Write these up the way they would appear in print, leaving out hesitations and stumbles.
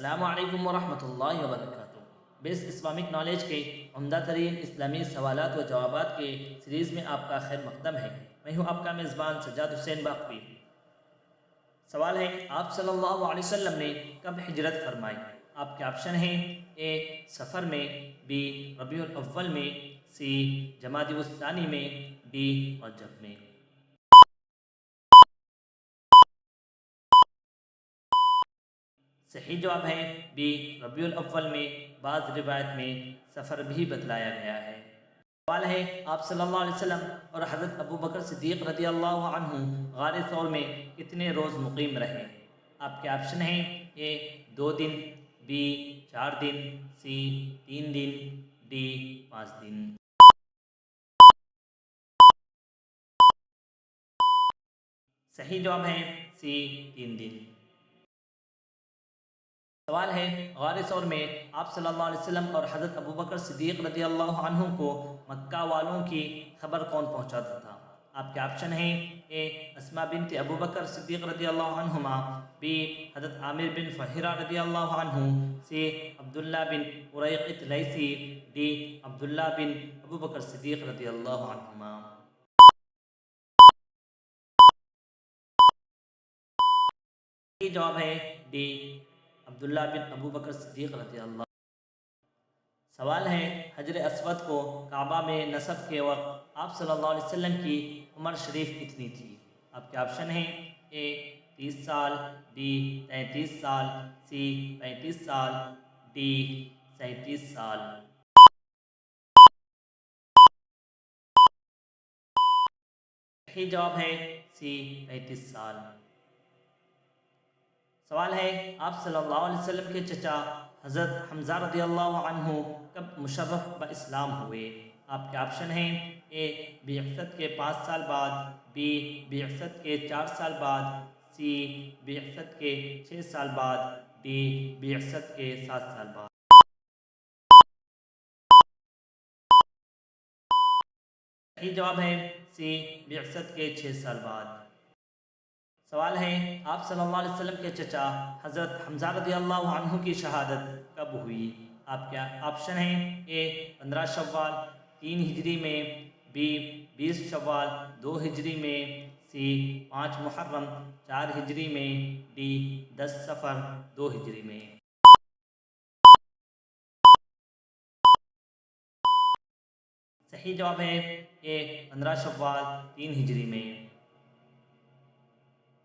अस्सलामु अलैकुम वरहमतुल्लाहि वबरकातुहू। बेस इस्लामिक नॉलेज के उम्दा तरीन इस्लामी सवालात व जवाबात के सीरीज़ में आपका खैर मकदम है। मैं हूँ आपका मेज़बान सज्जाद हुसैन बाक़वी। सवाल है, आप सल्लल्लाहु अलैहि वसल्लम ने कब हिजरत फरमाई? आपके ऑप्शन हैं ए सफ़र में, बी रबीउल अव्वल में, सी जमादी उस सानी में, डी रजब में। सही जवाब है बी रबीउल अव्वल में। बाज़ रिवायत में सफ़र भी बतलाया गया है। सवाल है, आप सल्लल्लाहु अलैहि वसल्लम और हज़रत अबू बकर सिद्दीक़ रज़ियल्लाहु अन्हु गार सौर में कितने रोज़ मुक़ीम रहे? आपके ऑप्शन हैं ए 2 दिन, बी 4 दिन, सी 3 दिन, डी 5 दिन। सही जवाब है सी 3 दिन। सवाल है, गार सौर में आप सल्लल्लाहु अलैहि वसल्लम और हज़रत अबू बकर सिद्दीक़ रज़ियल्लाहु अन्हु को मक्का वालों की खबर कौन पहुंचाता था? आपके ऑप्शन हैं ए अस्मा बिन्त अबू बकर सिद्दीक़ रज़ियल्लाहु अन्हुमा, बी हज़रत आमिर बिन फ़हीरा रज़ियल्लाहु अन्हु, सी अब्दुल्ला बिन उरैक़ित लैसी, डी अब्दुल्ला बिन अबू बकर सिद्दीक़ रज़ियल्लाहु अन्हुमा। सही जवाब है डी अब्दुल्ला बिन अबू बकर सिद्दीक़ रज़ियल्लाहु। सवाल है, हजर अस्वद को काबा में नस्ब के वक्त आप सल्लल्लाहु अलैहि वसल्लम की उम्र शरीफ कितनी थी? आपके ऑप्शन हैं ए 30 साल, बी 33 साल, सी 35 साल, डी 37 साल। सही जवाब है सी 35 साल। सवाल है, आप सल्लल्लाहु अलैहि वसल्लम के चचा हज़रत हमज़ा रज़ियल्लाहु अन्हु कब मुशर्रफ ब इस्लाम हुए? आपके ऑप्शन हैं ए बिअसत के 5 साल बाद, बी बिअसत के 4 साल बाद, सी बिअसत के 6 साल बाद, डी बिअसत के 7 साल बाद। सही जवाब है सी बिअसत के 6 साल बाद। सवाल है, आप सल्लल्लाहु अलैहि वसल्लम के चचा हज़रत हमज़ा रज़ियल्लाहु अन्हु की शहादत कब हुई? आपके ऑप्शन हैं ए 15 शव्वाल 3 हिजरी में, बी 20 शव्वाल 2 हिजरी में, सी 5 मुहर्रम 4 हिजरी में, डी 10 सफ़र 2 हिजरी में। सही जवाब है ए 15 शव्वाल 3 हिजरी में।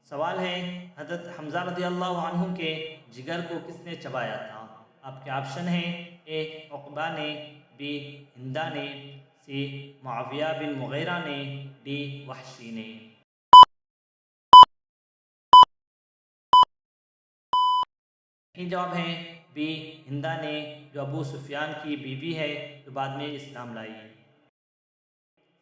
सवाल है, हज़रत हमज़ा रज़ियल्लाहु अन्हु के जिगर को किसने चबाया था? आपके ऑप्शन हैं ए उक़बा ने, बी हिंदा ने, सी मुआविया बिन मुग़ीरा ने, डी वहशी ने। सही जवाब है बी हिंदा ने, जो अबू सुफियान की बीवी है, जो बाद में इस्लाम लाई।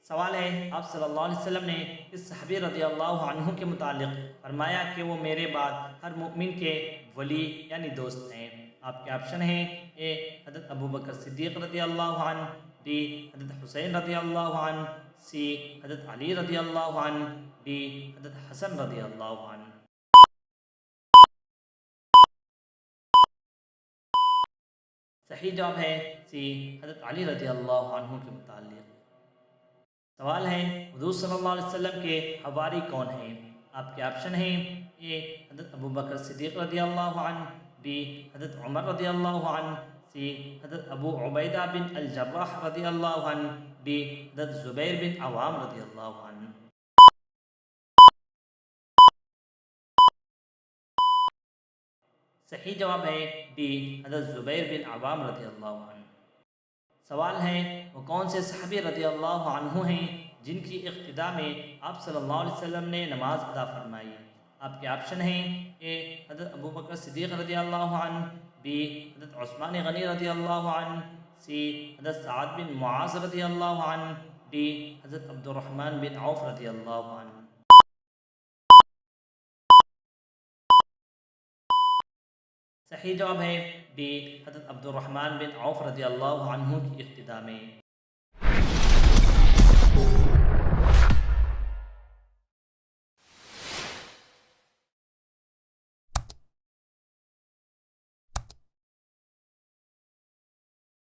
सवाल है, आप सल्लल्लाहु अलैहि वसल्लम ने इस सहाबी रज़ियल्लाहु अन्हु के मुतालिक फरमाया कि वो मेरे बाद हर मुमिन के वली यानी दोस्त हैं। आपके ऑप्शन हैं ए हज़रत अबू बकर सिद्दीक़ रज़ियल्लाहु अन्हु, डी हज़रत हुसैन रज़ियल्लाहु अन्हु, सी हज़रत अली रज़ियल्लाहु अन्हु, डी हज़रत हसन रज़ियल्लाहु अन्हु। सही जवाब है सी हज़रत अली रज़ियल्लाहु अन्हु के मुतालिक। सवाल है, हुज़ूर सल्लल्लाहु अलैहि वसल्लम के हवारी कौन हैं? आपके ऑप्शन हैं ए हज़रत अबू बकर सिद्दीक़ रज़ियल्लाहु अन्हु, बी हज़रत उमर रज़ियल्लाहु अन्हु, सी हज़रत अबू उबैदा बिन अल जर्राह रज़ियल्लाहु अन्हु, डी हज़रत ज़ुबैर बिन अवाम रज़ियल्लाहु अन्हु। सही जवाब है डी हज़रत ज़ुबैर बिन अवाम रज़ियल्लाहु अन्हु। सवाल है, वो कौन से सहाबी रज़ियल्लाहु अन्हु हैं जिनकी इक़्तिदा में आप सल्लल्लाहु अलैहि वसल्लम ने नमाज अदा फरमाई? आपके ऑप्शन हैं ए हज़रत अबू बकर सिद्दीक़ रज़ियल्लाहु अन्हु, बी हज़रत उस्मान गनी रज़ियल्लाहु अन्हु, सी हज़रत साद बिन मुआज़ रज़ियल्लाहु अन्हु, डी हज़रत अब्दुर्रहमान बिन औफ़ रज़ियल्लाहु अन्हु। सही जवाब है डी हज़रत अब्दुर्रहमान बिन औफ़ रज़ियल्लाहु अन्हु की इक़्तिदा में।